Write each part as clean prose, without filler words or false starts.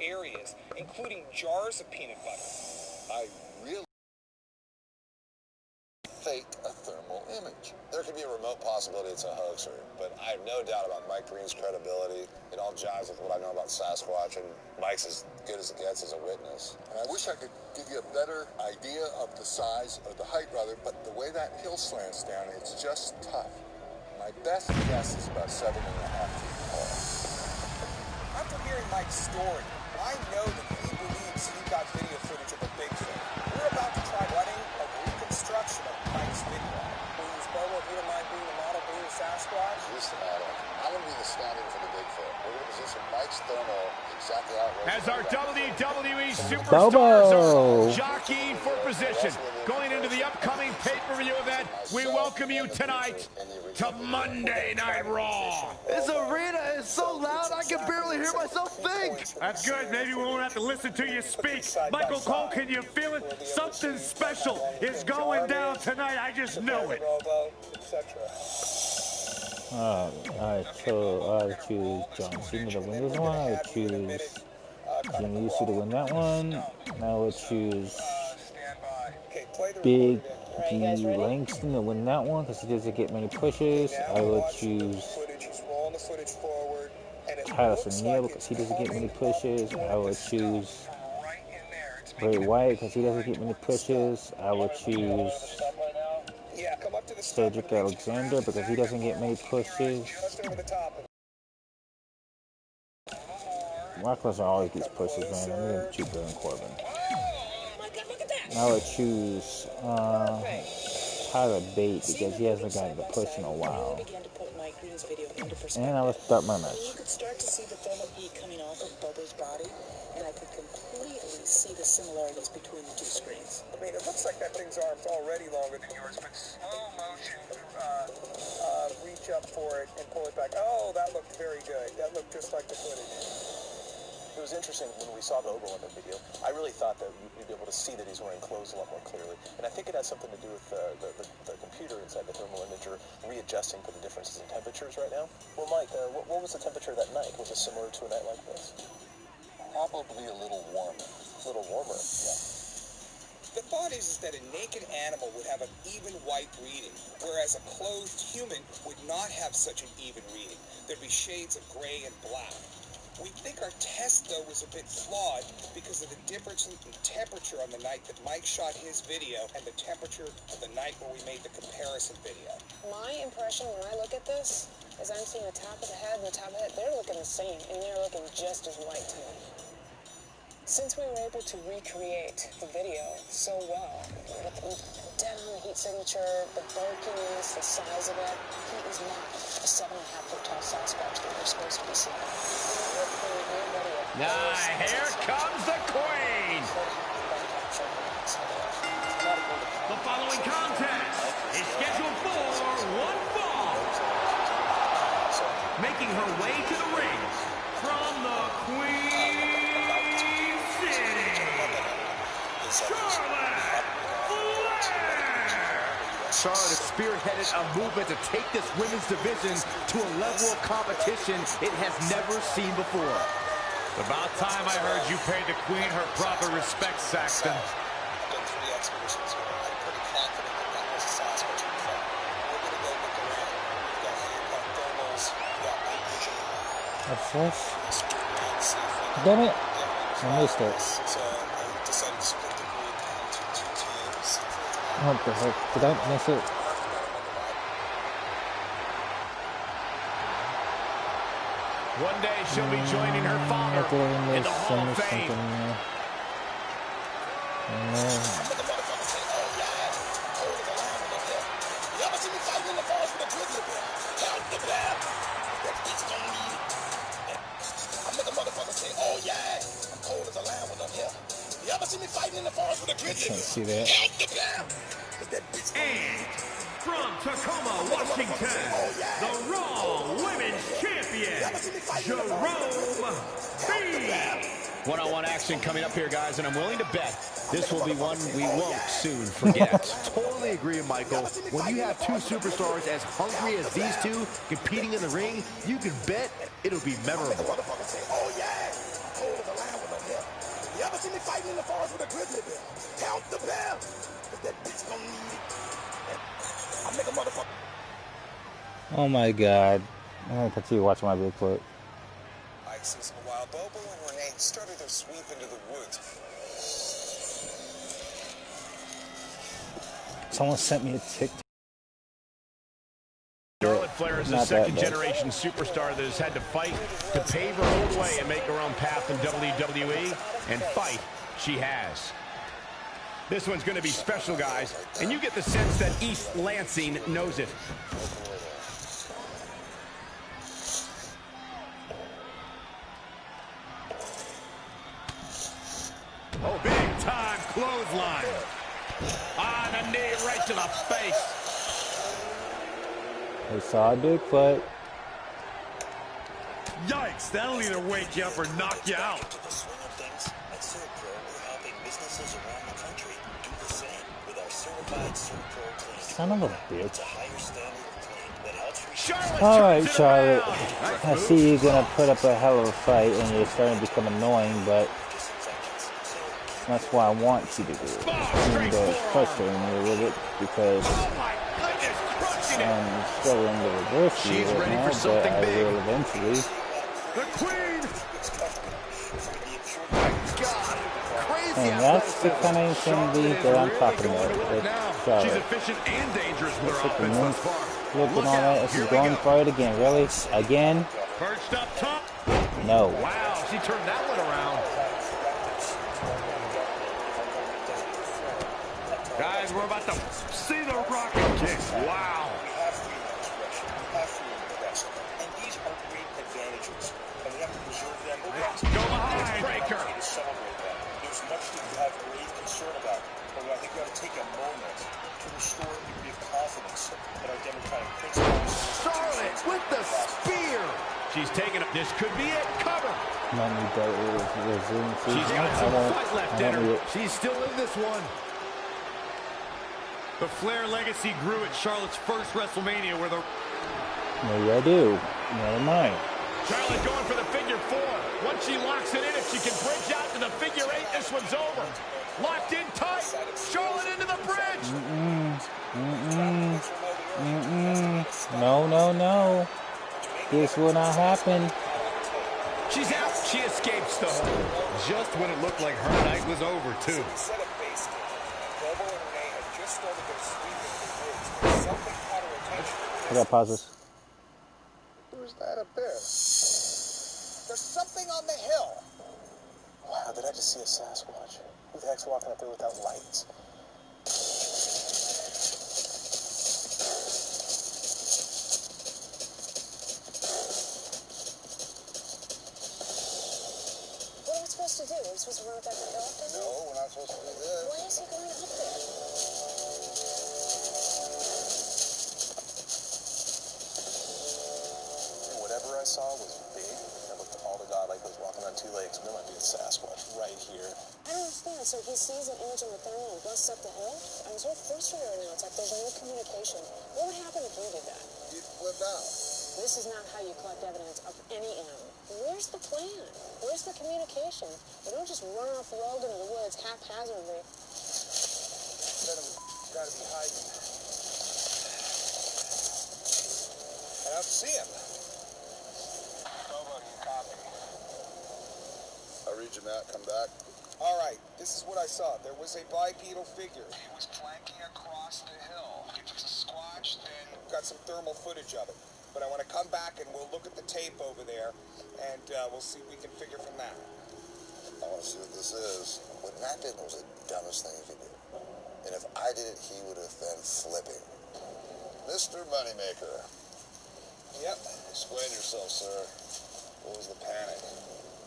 areas, including jars of peanut butter. I really fake a thermal image. There could be a remote possibility it's a hoaxer, but I have no doubt about Mike Green's credibility. It all jives with what I know about Sasquatch, and Mike's as good as it gets as a witness. And I wish I could give you a better idea of the size, or the height rather, but the way that hill slants down, it's just tough. My best guess is about 7.5 feet tall. After hearing Mike's story, I know that he believes he got video footage of a Bigfoot. We're about to try running a reconstruction of Mike's video. Will you Bobo, if you don't mind being the model, being the Sasquatch? Use the model. I'm going to be the stand-in for the Bigfoot. We're going to position Mike's thermal exactly how it was. As our WWE superstars are jockeying for position, going into the upcoming pay-per-view event, we welcome you tonight to Monday Night Raw. This arena is so loud I can barely hear myself think. That's good. Maybe we won't have to listen to you speak. Michael Cole, can you feel it? Something special is going down tonight. I just know it. I choose John Cena to win this one. I would choose Jimmy Uso to win that one. I would choose Big G Langston to win that one because he doesn't get many pushes. I would choose Tyler O'Neil because he doesn't get many pushes. I would choose Bray Wyatt because he doesn't get many pushes. I would choose Cedric Alexander because he doesn't get many pushes. Brock Lesnar always gets pushes, man. I'm going to choose Baron Corbin. I would choose Tyler Bate because he hasn't gotten the push in a while. And I would start my match. You could start to see the thermal heat coming off of Bobo's body, and I could completely see the similarities between the two screens. I mean, it looks like that thing's arm's already longer than yours, but slow motion, reach up for it and pull it back. Oh, that looked very good. That looked just like the footage. It was interesting when we saw Bobo in the video. I really thought that you'd be able to see that he's wearing clothes a lot more clearly. And I think it has something to do with the computer inside the thermal imager readjusting for the differences in temperatures right now. Well, Mike, what was the temperature that night? Was it similar to a night like this? Probably a little warmer. A little warmer, yeah. The thought is that a naked animal would have an even white reading, whereas a clothed human would not have such an even reading. There'd be shades of gray and black. We think our test, though, was a bit flawed because of the difference in temperature on the night that Mike shot his video and the temperature of the night where we made the comparison video. My impression when I look at this is I'm seeing the top of the head and the top of the head. They're looking the same, and they're looking just as white to me. Since we were able to recreate the video so well, with dead on the heat signature, the bulkiness, the size of it, he is not a 7.5-foot tall Sasquatch that we're supposed to be seeing. Here comes the Queen! The following contest is scheduled for one fall. Making her way to the ring from the Queen City, Charlotte has spearheaded a movement to take this women's division to a level of competition it has never seen before. About time I heard you pay the Queen her proper respect, Saxton. I've done 3 expeditions here. I'm pretty confident that was a Sasquatch in front. We're going to go look around. We've got hand-cut thermals. We've got night vision. What's this? Damn it. I missed it. So I decided to split the group into 2 teams. What the heck? Did I miss it? One day she'll be joining her father in the Hall of Fame. Can't see that. And from Tacoma, Washington, the Raw Women's Champion, Jerome B. One-on-one action coming up here, guys, and I'm willing to bet this will be one we won't soon forget. Totally agree, Michael. When you have 2 superstars as hungry as these two competing in the ring, you can bet it'll be memorable. never seen me fighting in the forest with a grizzly bear. Count the bear. But that bitch gon' need it. I make a motherfucker. Oh my god. I'm gonna continue watching my Bigfoot. Isis, while Bobo and Renee started their sweep into the woods. Someone sent me a TikTok. Charlotte Flair is a second-generation superstar that has had to fight to pave her own way and make her own path in WWE, and fight she has. This one's going to be special, guys, and you get the sense that East Lansing knows it. Oh, big-time clothesline. On the knee, right to the face. We saw a Bigfoot. Yikes, that'll either wake you up or knock you out. To the swing of things, at Servpro, we're helping businesses around the country do the same with our certified Servpro clean. Son of a bitch. It's a higher standard of clean that helps Alright, Charlotte. I see you're gonna put up a hell of a fight and you're starting to become annoying, but that's what I want you to do. Even though it's frustrating me a little bit because I'm struggling to reverse you right now, but I will eventually. And that's the kind of insanity that I'm talking about with Charlotte. She's efficient and dangerous with her offense thus far. Flip and all that. She's going for it again. Really? Again? Perched up top. No. Wow, she turned that one around. Guys, we're about to see the rocket kick. Wow. And these are great advantages, and we have to preserve them. Go behind. Breaker. There's much that you have grave concern about, but I think we ought to take a moment to restore a degree of confidence in our democratic principles. Charlotte with the spear. She's taking it. This could be it. Cover. She's got some fight left in her. She's still in this one. The Flair legacy grew at Charlotte's first WrestleMania where the... Maybe I do. Never mind. Charlotte going for the figure four. Once she locks it in, if she can bridge out to the figure eight, this one's over. Locked in tight. Charlotte into the bridge. No, no, no. This will not happen. She's out. She escapes the hold. Just when it looked like her night was over, too. I gotta pause this. Who's that up there? There's something on the hill. Wow, did I just see a Sasquatch? Who the heck's walking up there without lights? What are we supposed to do? Are we supposed to run up that hill after him? No, we're not supposed to do this. Why is he going up there? Whatever I saw was big. It looked all the god like it was walking on two legs. There might be a Sasquatch right here. I don't understand. So he sees an image on the thermal and busts up the hill? I'm so frustrated right now. It's like there's no communication. What would happen if you did that? You'd flip out. This is not how you collect evidence of any animal. Where's the plan? Where's the communication? You don't just run off the road into the woods haphazardly. Gotta be hiding. I don't see him. Bobo, you copy? I read you, Matt. Come back. All right, this is what I saw. There was a bipedal figure. He was planking across the hill. If it's a squatch, then got some thermal footage of it. But I want to come back and we'll look at the tape over there, and we'll see what we can figure from that. I want to see what this is. What Matt did was the dumbest thing he could do. And if I did it, he would have been flipping. Mr. Moneymaker. Yep. Explain yourself, sir. What was the panic?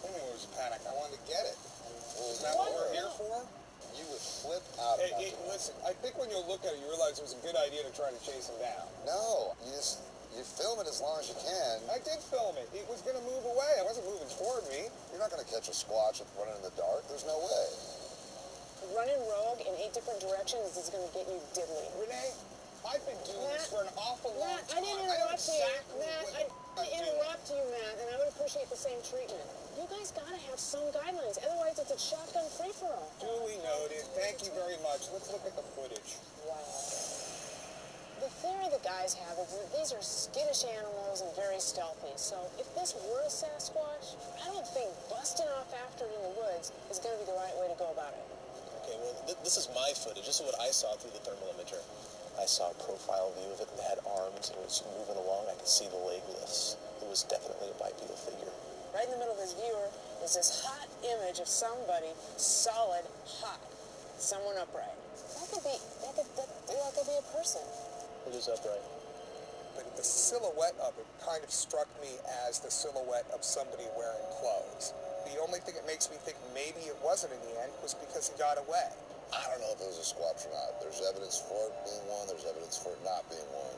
What do you mean what was the panic? I wanted to get it. Isn't that what we're here for? You would flip out of that. Listen, I think when you look at it, you realize it was a good idea to try to chase him down. No, you film it as long as you can. I did film it. It was going to move away. It wasn't moving toward me. You're not going to catch a squatch running in the dark. There's no way. Running rogue in 8 different directions is going to get you diddly. Renee, I've been doing this for an awful long time. I didn't interrupt you, Matt. I didn't interrupt you, Matt, and I would appreciate the same treatment. You guys got to have some guidelines. Otherwise, it's a shotgun free-for-all. Duly noted. Thank you very much. Let's look at the footage. Wow. The theory the guys have is that these are skittish animals and very stealthy. So if this were a Sasquatch, I don't think busting off after it in the woods is going to be the right way to go about it. Okay, well, this is my footage. This is what I saw through the thermal imager. I saw a profile view of it that had arms and it was moving along. I could see the leg lifts. It was definitely a bipedal figure. Right in the middle of his viewer is this hot image of somebody solid, hot, someone upright. That could be a person. It is upright. But the silhouette of it kind of struck me as the silhouette of somebody wearing clothes. The only thing that makes me think maybe it wasn't in the end was because he got away. I don't know if it was a Squatch or not. There's evidence for it being one. There's evidence for it not being one.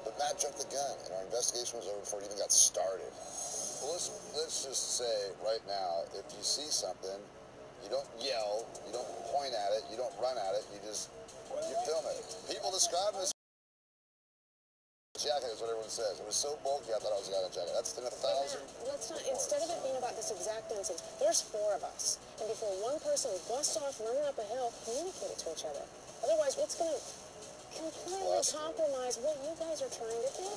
But Matt jumped the gun, and our investigation was over before it even got started. Well, let's just say right now, if you see something, you don't yell, you don't point at it, you don't run at it, you film it. People describe this jacket is what everyone says. It was so bulky, I thought I was a guy in a jacket. That's in 1,000. Let's not, instead of it being about this exact instance, there's 4 of us. And before one person busts off running up a hill, communicate it to each other. Otherwise, what's going to completely compromise what you guys are trying to do?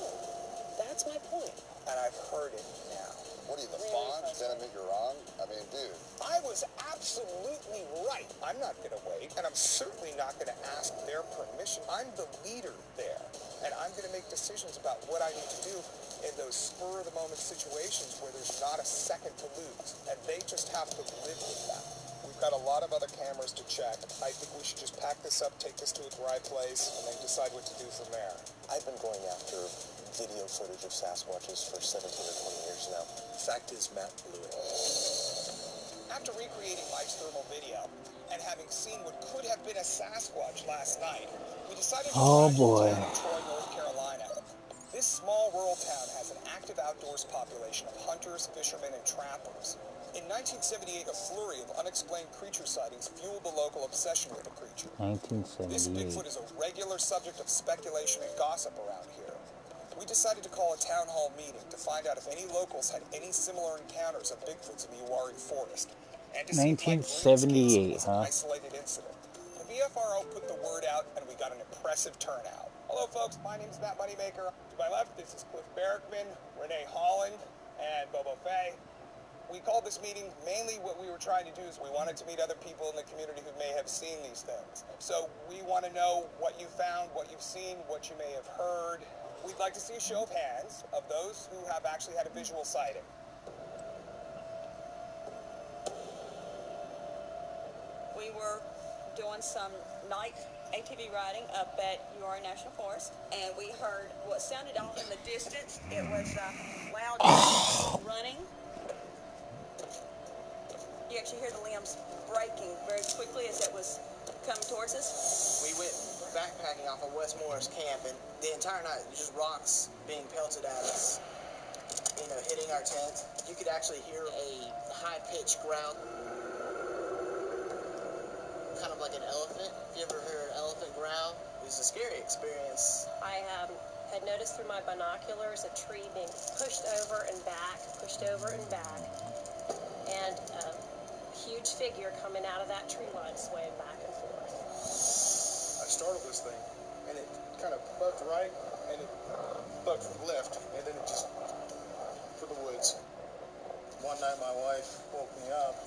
That's my point. And I've heard it now. What are you, the Fonz? Then admit you're wrong? I mean, dude. I was absolutely right. I'm not going to wait, and I'm certainly not going to ask their permission. I'm the leader there, and I'm going to make decisions about what I need to do in those spur-of-the-moment situations where there's not a second to lose, and they just have to live with that. We've got a lot of other cameras to check. I think we should just pack this up, take this to a dry place, and then decide what to do from there. I've been going after video footage of Sasquatches for 17 or 20 years now. Fact is, Matt blew it. After recreating Mike's thermal video and having seen what could have been a Sasquatch last night, we decided to drive to the town of Troy, North Carolina. This small rural town has an active outdoors population of hunters, fishermen, and trappers. In 1978, a flurry of unexplained creature sightings fueled the local obsession with the creature. 1978. This Bigfoot is a regular subject of speculation and gossip around here. We decided to call a town hall meeting to find out if any locals had any similar encounters of Bigfoots in the Uwharrie forest. And to 1978, see if an isolated incident. The BFRO put the word out, and we got an impressive turnout. Hello, folks. My name is Matt Moneymaker. To my left, this is Cliff Barrickman, Renee Holland, and Bobo Fay. We called this meeting mainly what we were trying to do is we wanted to meet other people in the community who may have seen these things. So we want to know what you found, what you've seen, what you may have heard. We'd like to see a show of hands of those who have actually had a visual sighting. We were doing some night ATV riding up at Uwharrie National Forest, and we heard what sounded off in the distance. It was loud running. You actually hear the limbs breaking very quickly as it was coming towards us. We went backpacking off of West Morris Camp, and the entire night, just rocks being pelted at us, hitting our tent. You could actually hear a high-pitched growl, kind of like an elephant. If you ever heard an elephant growl, it was a scary experience. I had noticed through my binoculars a tree being pushed over and back, and a huge figure coming out of that tree line swaying back and forth. I startled this thing, and it kind of bucked right, and it bucked left, and then it just for the woods. One night my wife woke me up,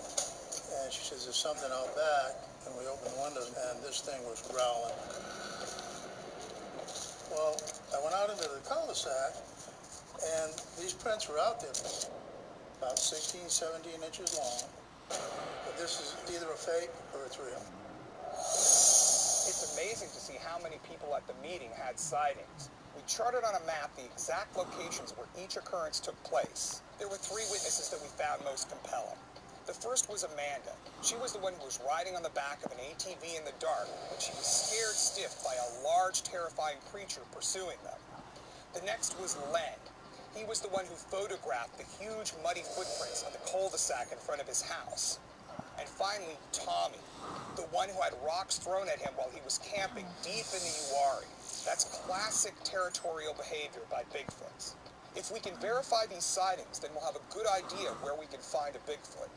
and she says, there's something out back, and we opened the windows, and this thing was growling. Well, I went out into the cul-de-sac, and these prints were out there, about 16, 17 inches long. But this is either a fake or it's real. It's amazing to see how many people at the meeting had sightings. We charted on a map the exact locations where each occurrence took place. There were 3 witnesses that we found most compelling. The first was Amanda. She was the one who was riding on the back of an ATV in the dark when she was scared stiff by a large, terrifying creature pursuing them. The next was Len. He was the one who photographed the huge muddy footprints on the cul-de-sac in front of his house. And finally, Tommy, the one who had rocks thrown at him while he was camping deep in the Uwharrie. That's classic territorial behavior by Bigfoots. If we can verify these sightings, then we'll have a good idea where we can find a Bigfoot.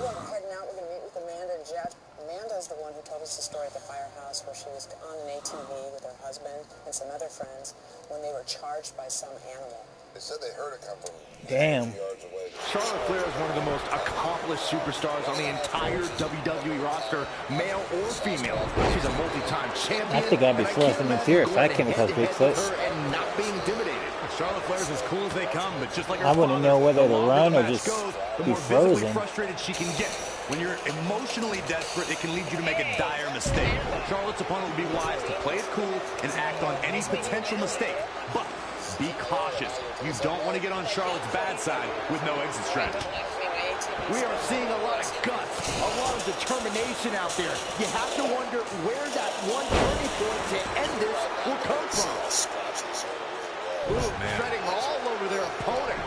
we're heading out. We're going to meet with Amanda and Jeff. Amanda's the one who told us the story at the firehouse where she was on an ATV with her husband and some other friends when they were charged by some animal. They said they heard it come from Damn. yards away. Charlotte Flair is one of the most accomplished superstars on the entire WWE roster, male or female. She's a multi-time champion. I think I'd be flushing in tears if I came across Bigfoot. And not being intimidated. Charlotte Flair's as cool as they come, but just like her I wouldn't know whether to run or just the be more visibly frozen. frustrated she can get. When you're emotionally desperate, it can lead you to make a dire mistake. Charlotte's opponent would be wise to play it cool and act on any potential mistake. But be cautious. You don't want to get on Charlotte's bad side with no exit strategy. We are seeing a lot of guts, a lot of determination out there. You have to wonder where that one turning point to end this will come from. Ooh, treading all over their opponent.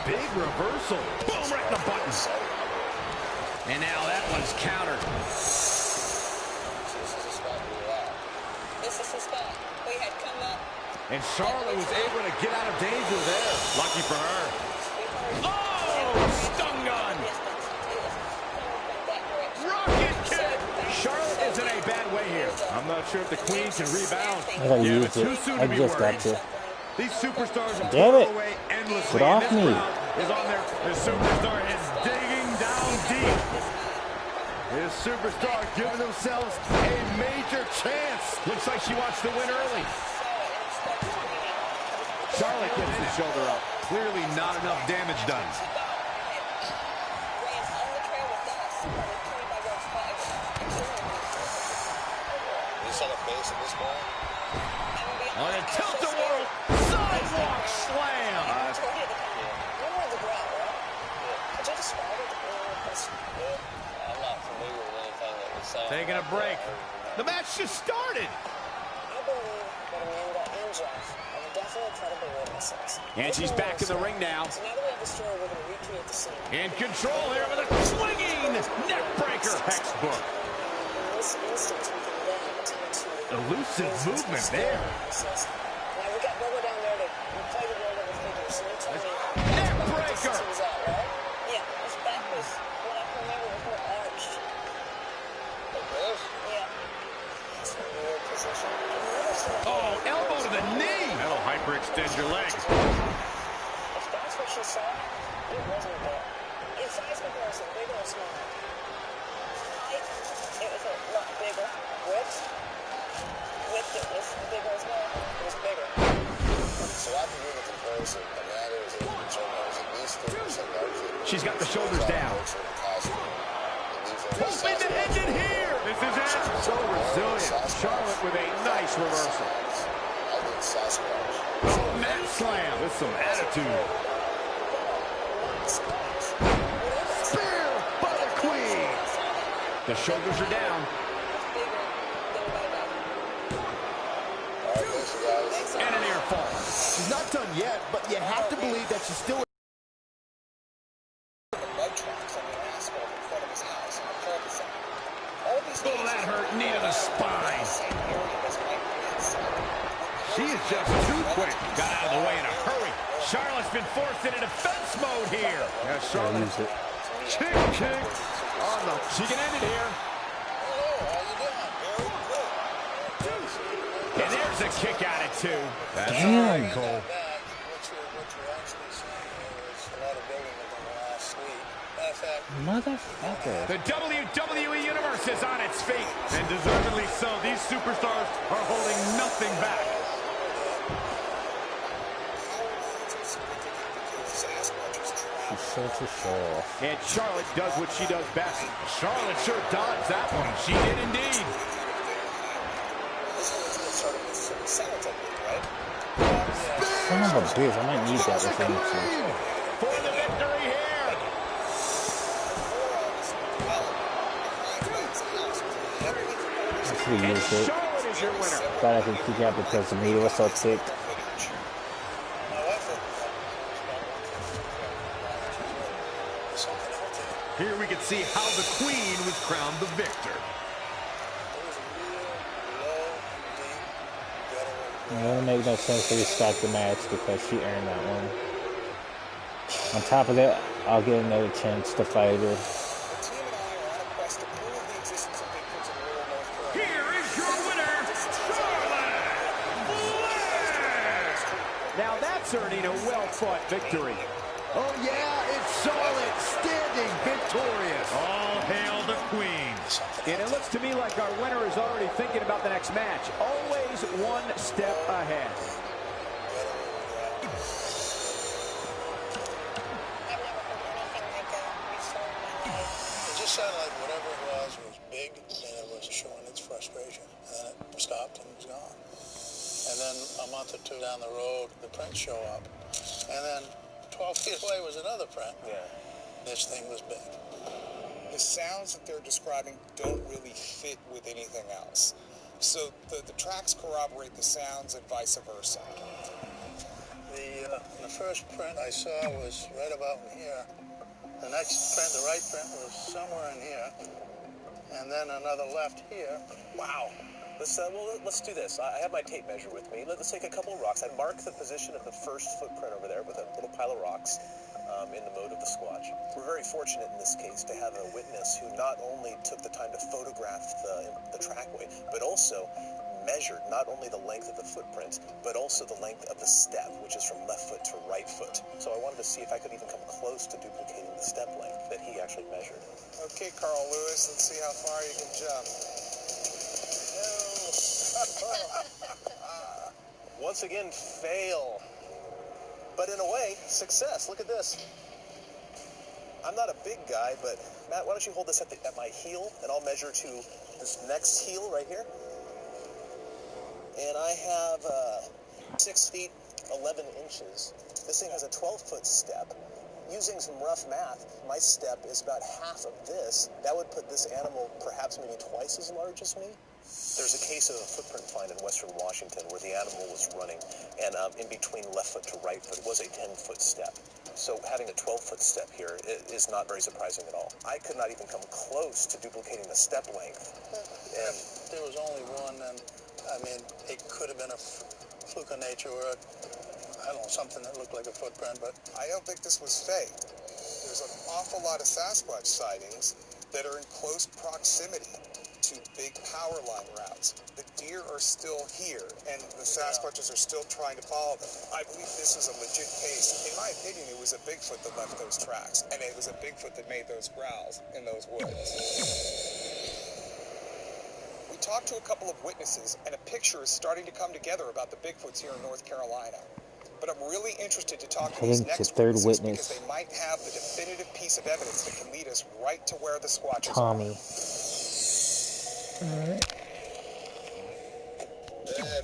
Big reversal. Boom, right in the button. And now that one's countered. This is the spot. We had come up. And Charlotte was able to get out of danger there. Lucky for her. Oh, stun gun. Rocket kick. Charlotte is in a bad way here. I'm not sure if the Queen can rebound. I gotta Yeah, use but too it. soon I to be just worried. got to. These superstars are Damn it. pulling away endlessly. Get off and this me. crowd is on there. The superstar is digging down deep. This superstar giving themselves a major chance. Looks like she wants to win early. Charlotte gets the shoulder up. Clearly not enough damage done. You saw the face of this ball? On a tilt-a-whirl sidewalk slam. I'm not familiar with anything that was saying. Taking a break. The match just started. I believe that Amanda and Jeff are definitely credible witnesses. And she's back in the ring now. So now that we have the story, we're going to recreate the scene. In control here with a swinging neck breaker. Textbook. In this instance, we can then attempt to... Elusive movement there. Now we got Bobo down there to play the role of a figure. So you tell me... Neck breaker. He was out, right? Yeah, his back was, what I can remember, was more arched. Like this? Yeah. That's a weird position. Oh, elbow to the knee. That'll hyperextend your leg. If that's what she saw, it wasn't there. In size comparison, bigger or smaller? Height, it was a lot bigger. Width? Width, it was bigger as well. It was bigger. So after doing the comparison, Amanda was able to determine it was at least 30% larger. She's got the shoulders down. Hoping to end it here. This is it. So resilient. Charlotte with a nice reversal. Oh, mat slam with some attitude. Spear by the Queen. The shoulders are down. And an air fall. She's not done yet, but you have to believe that she's still... Oh, that hurt. Knee to the spine. She is just too quick. Got out of the way in a hurry. Charlotte's been forced into defense mode here. Yeah, Charlotte. Kick. Oh, no. She can end it here. And there's a kick out of two. That's all right, Cole. Motherfucker. The WWE Universe is on its feet. And deservedly so. These superstars are holding nothing back. She's such a show off. And Charlotte does what she does best. Charlotte sure dodged that one. She did indeed. Son of a bitch, I might need that with anything. For the victory here. I should have used it. Charlotte is your winner. Thought I could kick out because the meter was so thick. Here we can see how the Queen was crowned the victor. It doesn't make no sense to restart the match because she earned that one. On top of that, I'll get another chance to fight her. concerning a well-fought victory. Oh, yeah, it's solid, standing victorious. All hail the queen. And it looks to me like our winner is already thinking about the next match. Always one step ahead. It just sounded like whatever it was big, and it was showing its frustration. And then it stopped and was gone. And then a month or two down the road, the prints show up. And then 12 feet away was another print. Yeah. This thing was big. The sounds that they're describing don't really fit with anything else. So the tracks corroborate the sounds and vice versa. The first print I saw was right about in here. The next print, the right print, was somewhere in here. And then another left here. Wow. Let's do this. I have my tape measure with me. Let's take a couple of rocks. I mark the position of the first footprint over there with a little pile of rocks in the mode of the Squatch. We're very fortunate in this case to have a witness who not only took the time to photograph the trackway, but also measured not only the length of the footprint, but also the length of the step, which is from left foot to right foot. So I wanted to see if I could even come close to duplicating the step length that he actually measured. Okay, Carl Lewis, let's see how far you can jump. Once again, fail. But in a way, success. Look at this. I'm not a big guy, but Matt, why don't you hold this at my heel, and I'll measure to this next heel right here. And I have 6 feet 11 inches. This thing has a 12-foot step. Using some rough math, my step is about half of this. That would put this animal perhaps maybe twice as large as me. There's a case of a footprint find in western Washington where the animal was running, and in between left foot to right foot was a 10-foot step. So having a 12-foot step here is not very surprising at all. I could not even come close to duplicating the step length. And there was only one, and I mean, it could have been a fluke of nature or I don't know, something that looked like a footprint, but I don't think this was fake. There's an awful lot of Sasquatch sightings that are in close proximity to big power line routes. The deer are still here, and the Sasquatches are still trying to follow them. I believe this is a legit case. In my opinion, it was a Bigfoot that left those tracks, and it was a Bigfoot that made those growls in those woods. We talked to a couple of witnesses, and a picture is starting to come together about the Bigfoots here in North Carolina. But I'm really interested to talk to these next witnesses because they might have the definitive piece of evidence that can lead us right to where the Squatches Tommy. are. Hey,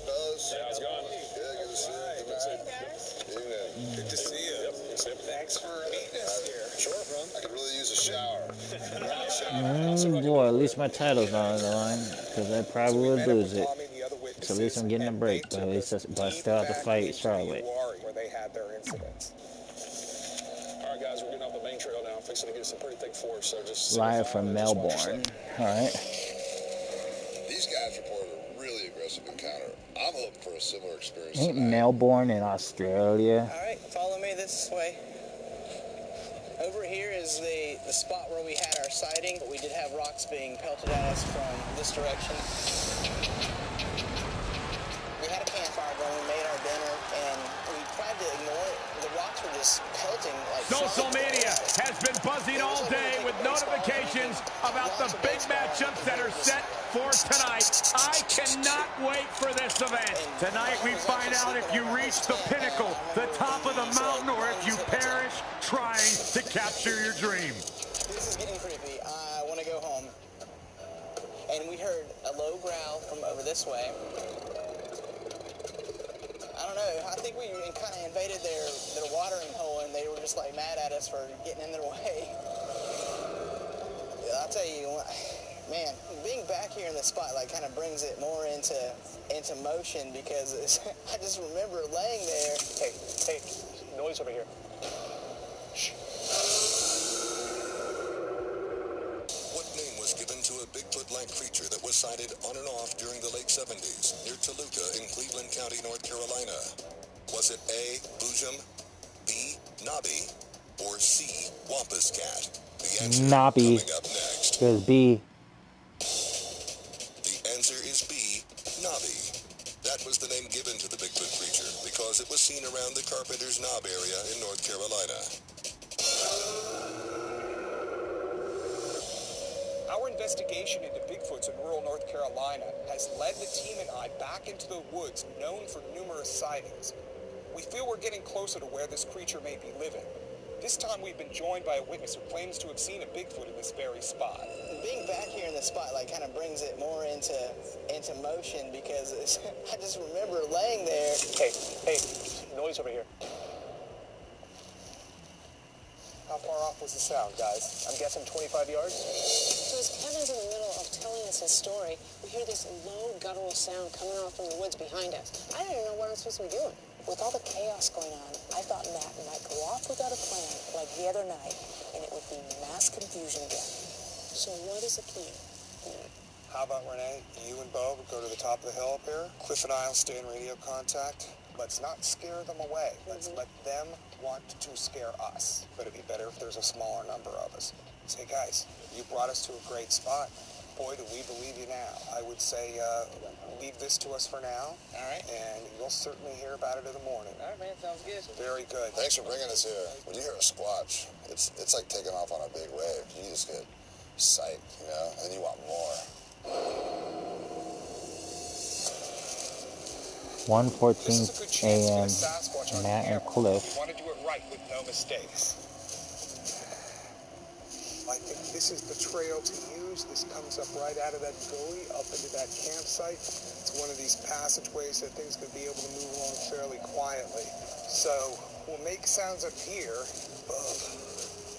fellas. Hey, how's it going? Good to see you. Good to see you. Thanks for meeting us here. Sure, I could really use a shower. Boy, at least my title's not on the line, because I probably would lose it. So at least I'm getting a break, but at least I still have to fight Charlotte. Where they had their incidents. All right, guys, we're getting off the main trail now. I'm fixing to get some pretty thick force, so just Live from Melbourne. All right. These guys reported a really aggressive encounter. I'm hoping for a similar experience. Ain't Melbourne in Australia? All right, follow me this way. Over here is the spot where we had our sighting, but we did have rocks being pelted at us from this direction. We had a campfire going, we made our dinner, and we tried to ignore it. The rocks were just pelting like Social media has been buzzing all day with notifications about the big matchups that are set for tonight. I cannot wait for this event. Tonight we find out if you reach the pinnacle, the top of the mountain, or if you perish trying to capture your dream. This is getting creepy. I want to go home. And we heard a low growl from over this way. I don't know. I think we kind of invaded their watering hole, and they were just like mad at us for getting in their way. I'll tell you, man, being back here in the spotlight kind of brings it more into motion because I just remember laying there. Hey, noise over here. Shh. What name was given to a Bigfoot-like creature that was sighted on and off during the late 70s near Toluca in Cleveland County, North Carolina? Was it A, Boojum, B, Nobby, or C, Wampus Cat? The answer Nobby. coming up next. There's B. The answer is B, Nobby. That was the name given to the Bigfoot creature because it that was seen around the Carpenter's Knob area in North Carolina. Our investigation into Bigfoots in rural North Carolina has led the team and I back into the woods known for numerous sightings. We feel we're getting closer to where this creature may be living. This time we've been joined by a witness who claims to have seen a Bigfoot in this very spot. Being back here in the spot kind of brings it more into motion because I just remember laying there. Hey, noise over here. How far off was the sound, guys? I'm guessing 25 yards? So as Kevin's in the middle of telling us his story, we hear this low guttural sound coming off from the woods behind us. I don't even know what I'm supposed to be doing. With all the chaos going on, I thought Matt might go off without a plan like the other night, and it would be mass confusion again. So what is the plan? How about Renee, you and Bo go to the top of the hill up here? Cliff and I will stay in radio contact. Let's not scare them away. Let's let them want to scare us. But it'd be better if there's a smaller number of us. Say, guys, you brought us to a great spot. Boy, do we believe you now. I would say leave this to us for now. All right. And you'll certainly hear about it in the morning. All right, man. Sounds good. Very good. Thanks for bringing us here. When you hear a squatch, it's like taking off on a big wave. You just get psyched, and you want more. 1:14 a.m. Matt and Cliff. You want to do it right with no mistakes. I think this is the trail to use. This comes up right out of that gully, up into that campsite. It's one of these passageways that things could be able to move along fairly quietly. So we'll make sounds up here above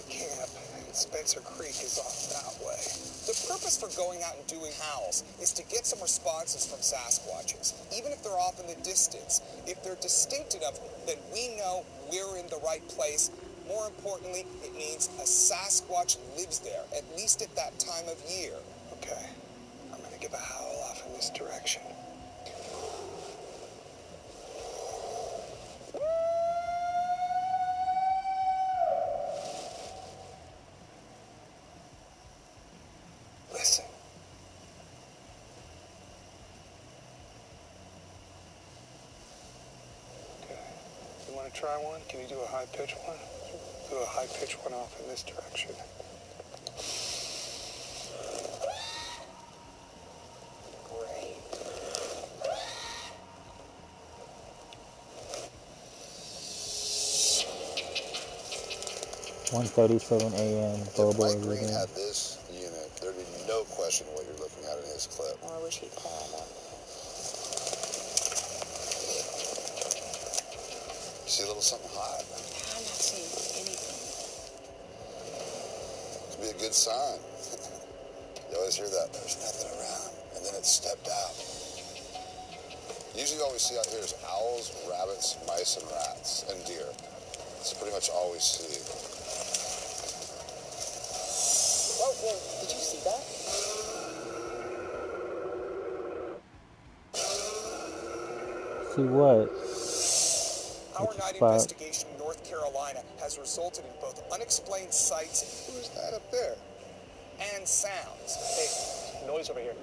the camp, and Spencer Creek is off that way. The purpose for going out and doing howls is to get some responses from Sasquatches, even if they're off in the distance. If they're distinct enough, then we know we're in the right place. More importantly, it means a Sasquatch lives there, at least at that time of year. Okay, I'm going to give a howl off in this direction. Listen. Okay, you want to try one? Can you do a high-pitch one? Do a high-pitch one off in this direction. Great. 1:37 a.m. If Mike Green had this unit, there'd be no question what you're looking at in his clip. Oh, I wish he'd call that. See a little something hot? I'm not seeing anything. Could be a good sign. You always hear that, there's nothing around, and then it stepped out. Usually all we see out here is owls, rabbits, mice, and rats, and deer. That's pretty much all we see. Whoa, did you see that? See what? Our night investigation in North Carolina has resulted in both unexplained sights, who's that up there, and sounds. Hey, noise over here.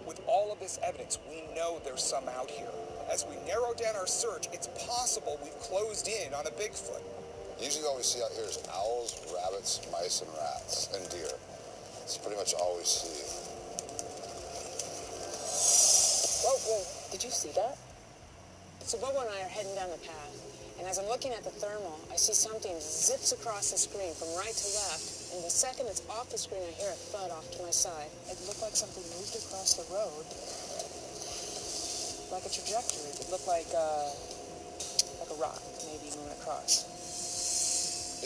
With all of this evidence, we know there's some out here. As we narrow down our search, it's possible we've closed in on a Bigfoot. Usually all we see out here is owls, rabbits, mice, and rats, and deer. That's pretty much all we see. Whoa, did you see that? So Bobo and I are heading down the path, and as I'm looking at the thermal, I see something zips across the screen from right to left, and the second it's off the screen, I hear a thud off to my side. It looked like something moved across the road, like a trajectory. It looked like a rock, maybe moving across.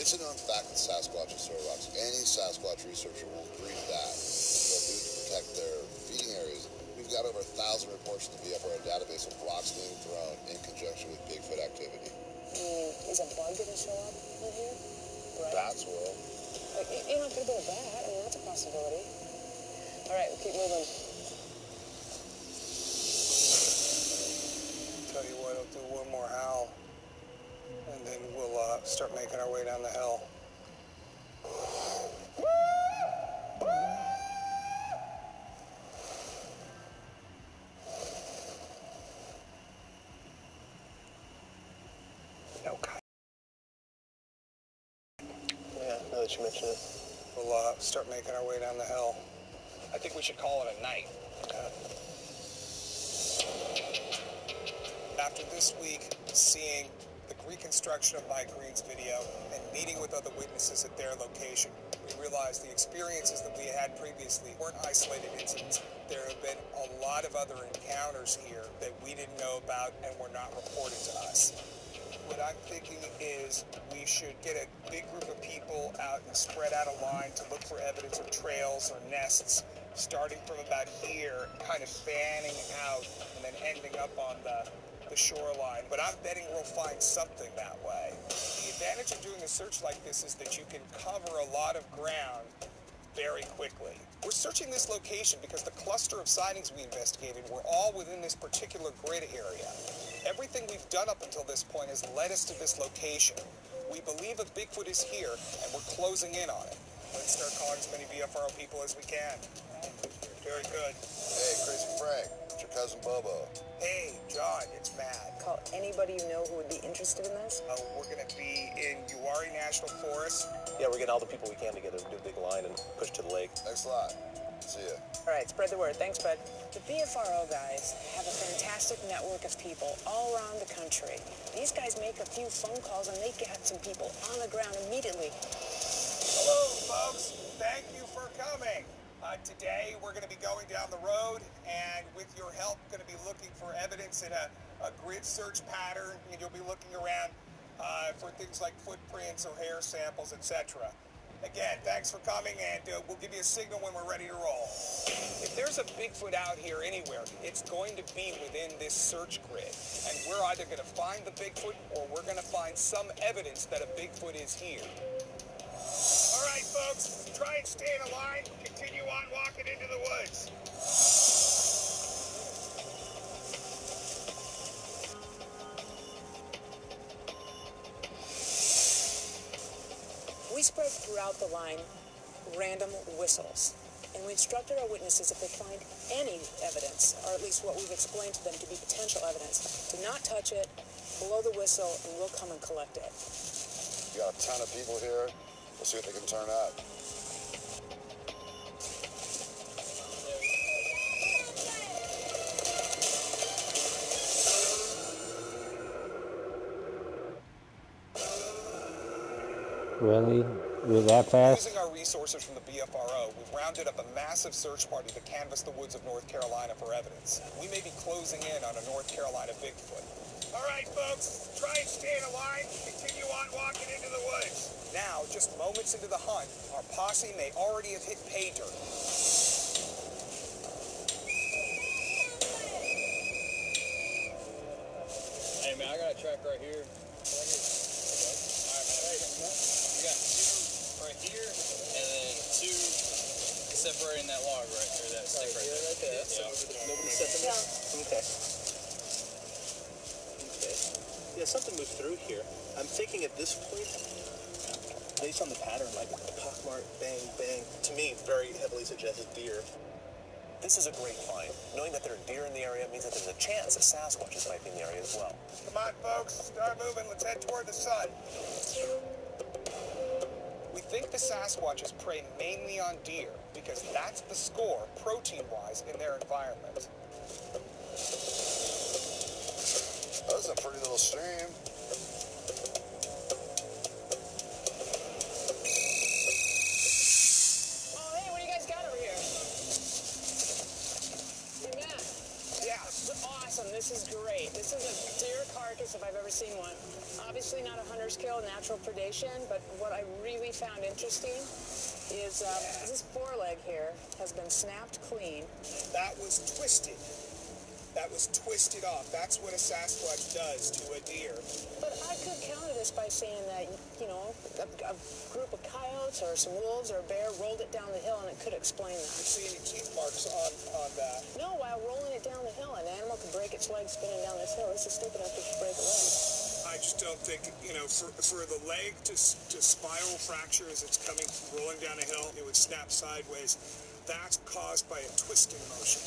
It's a known fact that Sasquatches throw rocks. Any Sasquatch researcher will agree with that. They'll do it to protect their feeding areas. We've got over 1,000 reports to be up for our database of rocks being thrown in conjunction with Bigfoot activity. Is a bug going to show up in here? Right? Bats will. Like, it could have been a bat. I mean, that's a possibility. All right, we'll keep moving. Tell you what, I'll do one more howl, and then we'll start making our way down the hill. that you mention it? We'll start making our way down the hill. I think we should call it a night. After this week, seeing the reconstruction of Mike Green's video and meeting with other witnesses at their location, we realized the experiences that we had previously weren't isolated incidents. There have been a lot of other encounters here that we didn't know about and were not reported to us. What I'm thinking is we should get a big group of people out and spread out a line to look for evidence of trails or nests, starting from about here, kind of fanning out, and then ending up on the shoreline. But I'm betting we'll find something that way. The advantage of doing a search like this is that you can cover a lot of ground very quickly. We're searching this location because the cluster of sightings we investigated were all within this particular grid area. Everything we've done up until this point has led us to this location. We believe a Bigfoot is here, and we're closing in on it. Let's start calling as many BFRO people as we can. Very good. Hey, Crazy Frank, it's your cousin Bobo. Hey, John, it's Matt. Call anybody you know who would be interested in this. We're going to be in Uwharrie National Forest. Yeah, we're getting all the people we can together, do a big line and push to the lake. Thanks a lot. See ya. All right, spread the word. Thanks, bud. The BFRO guys have a fantastic network of people all around the country. These guys make a few phone calls and they get some people on the ground immediately. Hello, folks. Thank you for coming. Today, we're going to be going down the road, and with your help, going to be looking for evidence in a grid search pattern, and you'll be looking around for things like footprints or hair samples, etc. Again, thanks for coming, and we'll give you a signal when we're ready to roll. If there's a Bigfoot out here anywhere, it's going to be within this search grid, and we're either going to find the Bigfoot or we're going to find some evidence that a Bigfoot is here. All right, folks, try and stay in a line. Continue on walking into the woods. We spread throughout the line random whistles, and we instructed our witnesses if they find any evidence, or at least what we've explained to them to be potential evidence, to not touch it, blow the whistle, and we'll come and collect it. You got a ton of people here. We'll see what they can turn up. Really? You're that fast? Using our resources from the BFRO, we've rounded up a massive search party to canvass the woods of North Carolina for evidence. We may be closing in on a North Carolina Bigfoot. All right, folks, try and stay in a line. Continue on walking into the woods. Now, just moments into the hunt, our posse may already have hit pay dirt. Hey, man, I got a track right here. Here, and then two separating that log right there, that stick right there. Right there. Yeah. Nobody set them down? Okay. Yeah, something moved through here. I'm thinking at this point, based on the pattern, like pockmark, bang, bang, to me, very heavily suggested deer. This is a great find. Knowing that there are deer in the area means that there's a chance that Sasquatches might be in the area as well. Come on, folks, start moving. Let's head toward the sun. We think the Sasquatches prey mainly on deer because that's the score, protein-wise, in their environment. That was a pretty little stream. Oh, hey, what do you guys got over here? Hey, Matt. Yeah. Awesome. This is great. This is a deer carcass if I've ever seen one. Obviously not a hunter's kill, natural predation, but what I really found interesting is this foreleg here has been snapped clean. That was twisted. That was twisted off. That's what a Sasquatch does to a deer. But I could counter this by saying that, you know, a group of coyotes or some wolves or a bear rolled it down the hill and it could explain that. You see any teeth marks on that? No, while rolling it down the hill, an animal could break its leg spinning down this hill. This is steep enough to break a leg. I just don't think, you know, for the leg to spiral fracture as it's coming, rolling down a hill, it would snap sideways. That's caused by a twisting motion.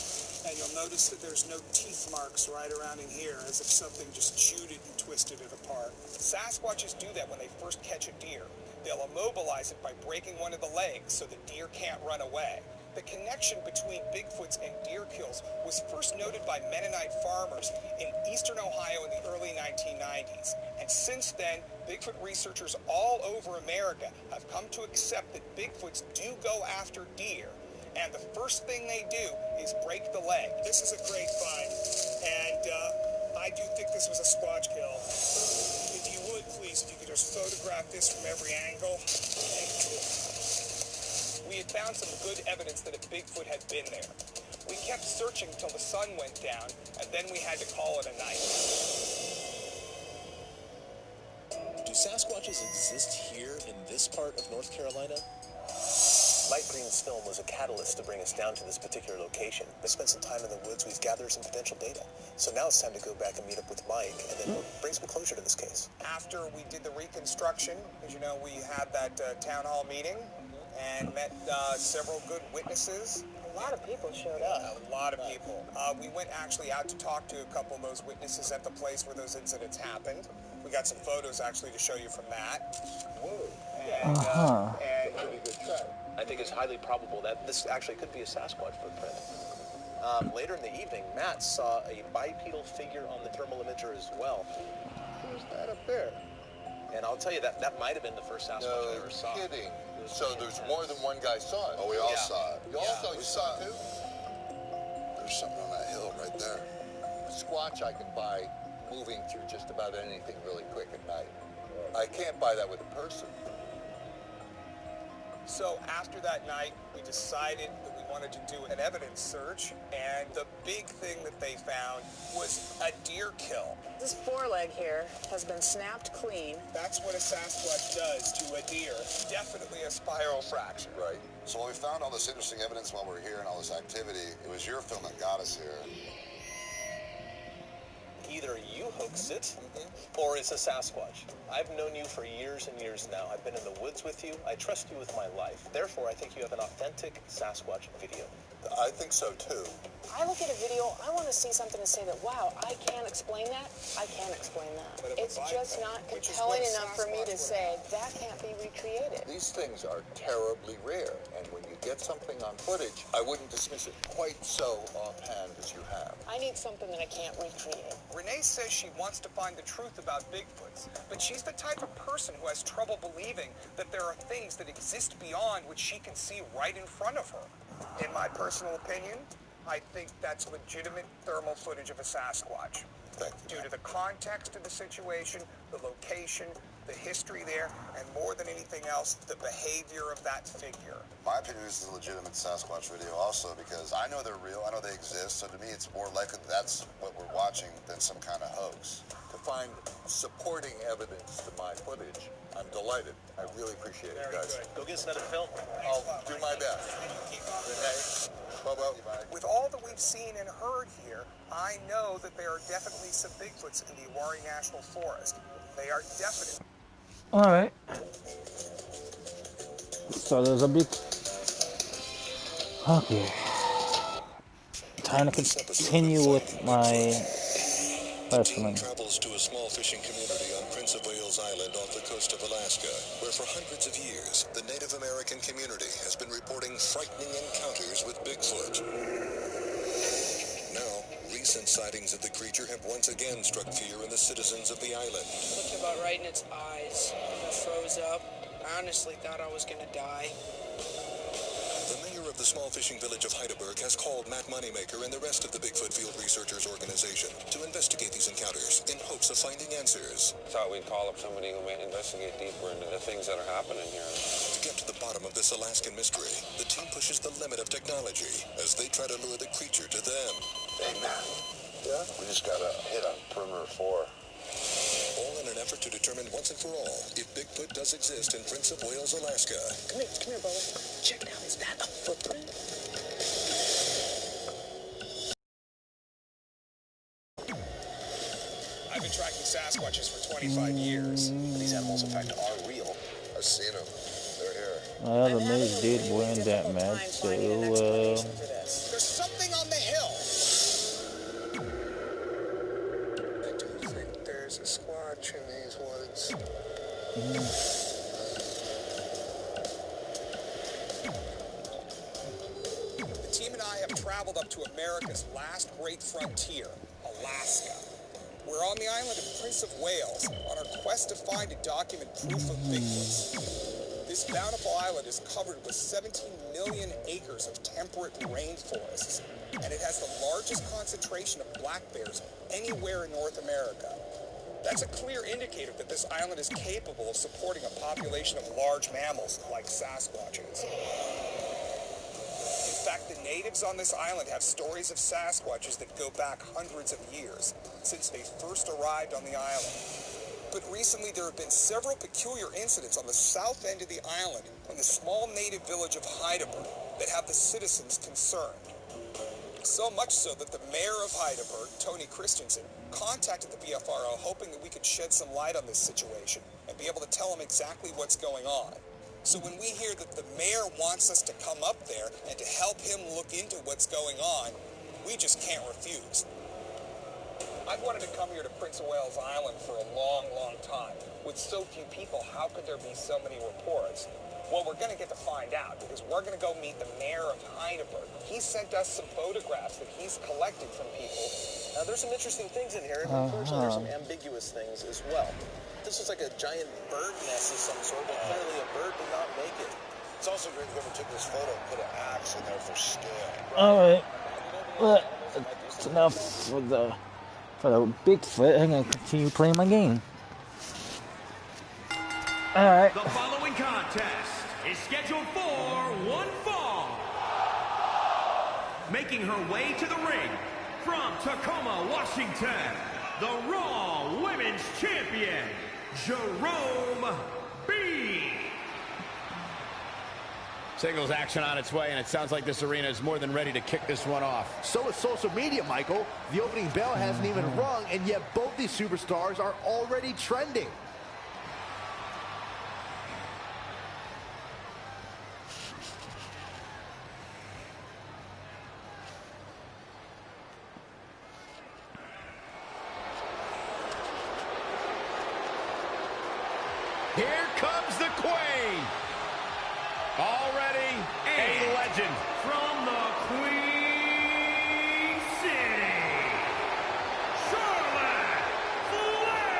And you'll notice that there's no teeth marks right around in here, as if something just chewed it and twisted it apart. Sasquatches do that when they first catch a deer. They'll immobilize it by breaking one of the legs so the deer can't run away. The connection between Bigfoots and deer kills was first noted by Mennonite farmers in eastern Ohio in the early 1990s. And since then, Bigfoot researchers all over America have come to accept that Bigfoots do go after deer. And the first thing they do is break the leg. This is a great find, and I do think this was a Squatch kill. If you would, please, if you could just photograph this from every angle. Thank you. We had found some good evidence that a Bigfoot had been there. We kept searching till the sun went down, and then we had to call it a night. Do Sasquatches exist here in this part of North Carolina? Mike Green's film was a catalyst to bring us down to this particular location. We spent some time in the woods, we've gathered some potential data. So now it's time to go back and meet up with Mike and then bring some closure to this case. After we did the reconstruction, as you know, we had that town hall meeting and met several good witnesses. A lot of people showed up. A lot of people. We went actually out to talk to a couple of those witnesses at the place where those incidents happened. We got some photos actually to show you from that. Whoa. And, and pretty good try. I think it's highly probable that this actually could be a Sasquatch footprint. Later in the evening, Matt saw a bipedal figure on the thermal imager as well. Who's that up there? And I'll tell you, that might have been the first Sasquatch I ever saw. No kidding. So there's more than one guy saw it? Oh, we all saw it. You all saw it too? There's something on that hill right there. A Squatch I can buy moving through just about anything really quick at night. I can't buy that with a person. So after that night, we decided that we wanted to do an evidence search, and the big thing that they found was a deer kill. This foreleg here has been snapped clean. That's what a Sasquatch does to a deer. Definitely a spiral fracture. Right. So when we found all this interesting evidence while we were here and all this activity, it was your film that got us here. Either you hoaxed it, or it's a Sasquatch. I've known you for years and years now. I've been in the woods with you. I trust you with my life. Therefore, I think you have an authentic Sasquatch video. I think so, too. I look at a video, I want to see something to say that, wow, I can't explain that. I can't explain that. It's just not compelling enough for me to say that can't be recreated. These things are terribly rare, and when you get something on footage, I wouldn't dismiss it quite so offhand as you have. I need something that I can't recreate. Renee says she wants to find the truth about Bigfoots, but she's the type of person who has trouble believing that there are things that exist beyond which she can see right in front of her. In my personal opinion, I think that's legitimate thermal footage of a Sasquatch. Due to the context of the situation, the location, the history there, and more than anything else, the behavior of that figure. My opinion is a legitimate Sasquatch video also because I know they're real, I know they exist, so to me it's more likely that's what we're watching than some kind of hoax. To find supporting evidence to my footage, I'm delighted. I really appreciate it, guys. Go get us another film. I'll do my best. Renee, Bobo. With all that we've seen and heard here, I know that there are definitely some Bigfoots in the Iwari National Forest. They are definite. Alright. So there's a big... Okay. Time to continue with my wrestling. Travels to a small fishing community on Prince of Wales Island off the coast of Alaska, where for hundreds of years, the Native American community has been reporting frightening encounters with Bigfoot. Now, recent sightings of the creature have once again struck fear in the citizens of the island. Looked about right in its eyes. I froze up. I honestly thought I was gonna die. The mayor of the small fishing village of Heidelberg has called Matt Moneymaker and the rest of the Bigfoot Field Researchers Organization to investigate these encounters in hopes of finding answers. Thought we'd call up somebody who may investigate deeper into the things that are happening here. To get to the bottom of this Alaskan mystery, the team pushes the limit of technology as they try to lure the creature to them. Hey, Matt. Yeah? We just got a hit on perimeter 4. All in an effort to determine once and for all if Bigfoot does exist in Prince of Wales, Alaska. Come here, Bobo. Check it out. Is that a footprint? I've been tracking Sasquatches for 25 years. These animals, in fact, are real. I've seen them. They're here. Well, the news did win that match, so There's something on the hill. I do think there's a Squatch in these woods. traveled up to America's last great frontier, Alaska. We're on the island of Prince of Wales on our quest to find and document proof of Bigfoots. This bountiful island is covered with 17 million acres of temperate rainforests, and it has the largest concentration of black bears anywhere in North America. That's a clear indicator that this island is capable of supporting a population of large mammals like Sasquatches. In fact, the natives on this island have stories of Sasquatches that go back hundreds of years, since they first arrived on the island. But recently there have been several peculiar incidents on the south end of the island in the small native village of Heidelberg that have the citizens concerned. So much so that the mayor of Heidelberg, Tony Christensen, contacted the BFRO hoping that we could shed some light on this situation and be able to tell him exactly what's going on. So when we hear that the mayor wants us to come up there and to help him look into what's going on, we just can't refuse. I've wanted to come here to Prince of Wales Island for a long, long time. With so few people, how could there be so many reports? Well, we're going to get to find out, because we're going to go meet the mayor of Heidelberg. He sent us some photographs that he's collected from people. Now, there's some interesting things in here, and unfortunately, there's some ambiguous things as well. This is like a giant bird nest of some sort, but clearly a bird did not make it. It's also great whoever took this photo and put an axe in there for scale. Alright. Well, that's enough for the Bigfoot. I'm gonna continue playing my game. Alright. The following contest is scheduled for one fall. Making her way to the ring from Tacoma, Washington, the Raw Women's Champion, Jerome B. Singles action on its way, and it sounds like this arena is more than ready to kick this one off. So is social media, Michael. The opening bell hasn't even rung, and yet both these superstars are already trending. Here comes the Queen. Already a legend. From the Queen City, Charlotte Flair.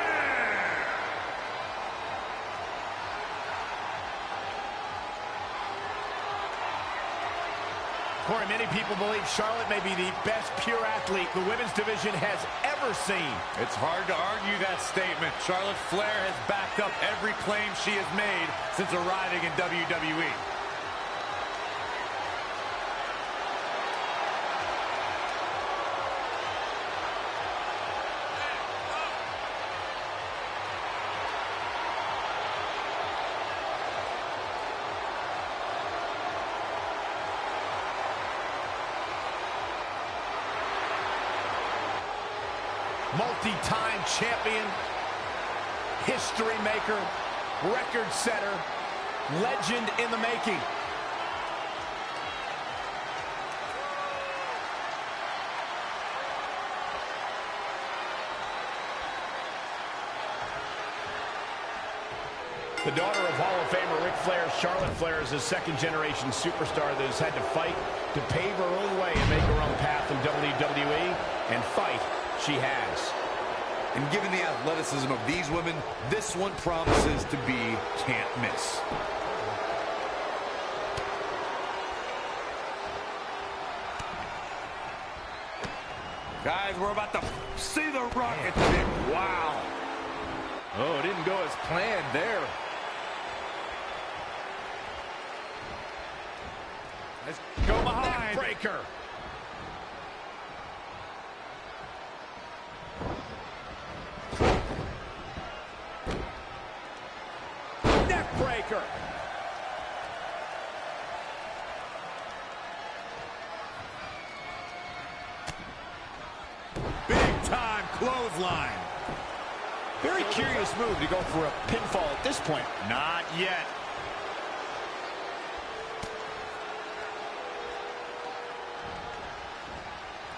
Corey, many people believe Charlotte may be the best pure athlete the women's division has ever seen. It's hard to argue that statement. Charlotte Flair has backed up every claim she has made since arriving in WWE. Multi-time champion, history maker, record setter, legend in the making. The daughter of Hall of Famer Ric Flair, Charlotte Flair, is a second-generation superstar that has had to fight to pave her own way and make her own path in WWE, and fight she has. And given the athleticism of these women, this one promises to be can't miss. Guys, we're about to see the rocket ship. Wow. Oh, it didn't go as planned there. Let's go behind. Neckbreaker. Neckbreaker. Big time clothesline. Very curious move to go for a pinfall at this point. Not yet.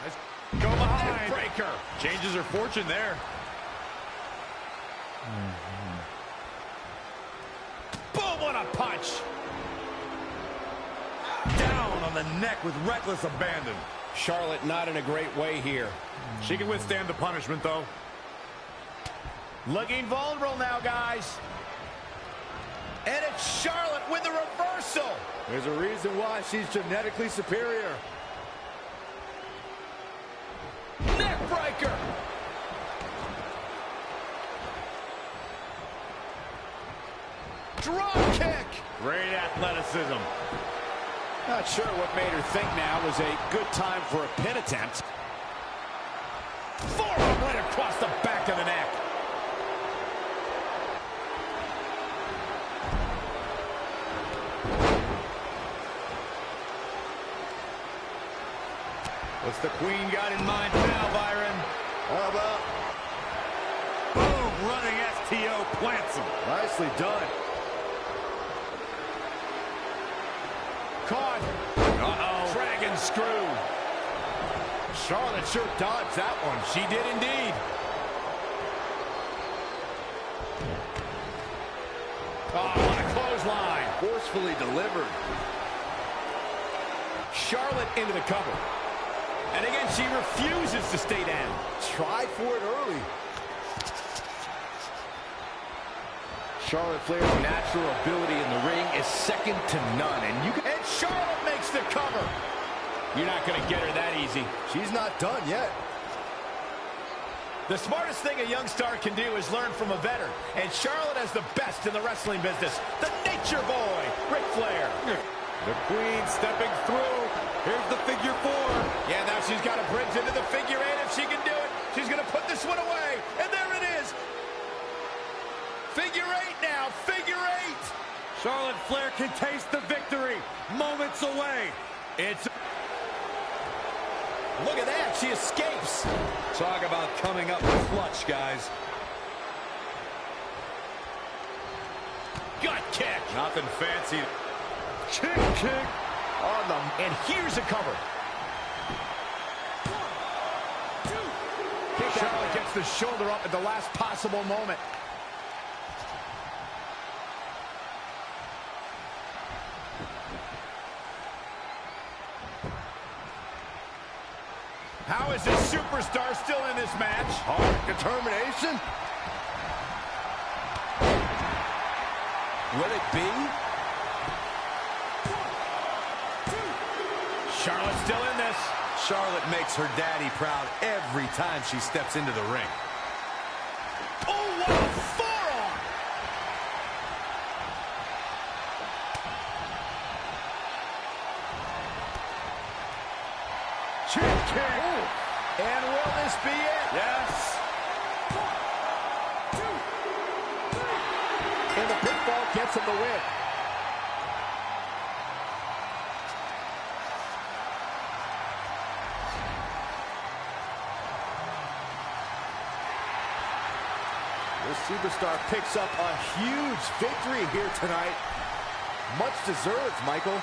Let's go behind. Breaker. Changes her fortune there. Boom, what a punch. Down on the neck with reckless abandon. Charlotte not in a great way here. She can withstand the punishment, though. Looking vulnerable now, guys. And it's Charlotte with the reversal. There's a reason why she's genetically superior. Neckbreaker. Drop kick. Great athleticism. Not sure what made her think now was a good time for a pin attempt. Forearm right across the back of the neck. What's the Queen got in mind now, Byron? How about... Boom! Running STO plants him. Nicely done. Caught. Uh-oh. Dragon screw. Charlotte sure dodged that one. She did indeed. Oh, what a clothesline. Forcefully delivered. Charlotte into the cover. And again, she refuses to stay down. Tried for it early. Charlotte Flair's natural ability in the ring is second to none. And Charlotte makes the cover. You're not going to get her that easy. She's not done yet. The smartest thing a young star can do is learn from a veteran. And Charlotte has the best in the wrestling business. The Nature Boy, Ric Flair. The Queen stepping through. Here's the figure 4. Yeah, now she's got to bridge into the figure 8 if she can do it. She's going to put this one away. And there it is. Figure 8 now. Figure 8. Charlotte Flair can taste the victory. Moments away. It's... Look at that. She escapes. Talk about coming up clutch, guys. Gut kick. Nothing fancy. Kick on them. And here's a cover. Charlotte gets the shoulder up at the last possible moment. How is this superstar still in this match? Hard determination. Will it be? Charlotte's still in this. Charlotte makes her daddy proud every time she steps into the ring. Oh, what a forearm! Kick. And will this be it? Yes. And the pinfall gets him the win. This superstar picks up a huge victory here tonight. Much deserved, Michael.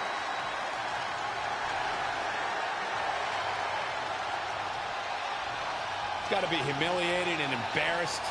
Got to be humiliated and embarrassed.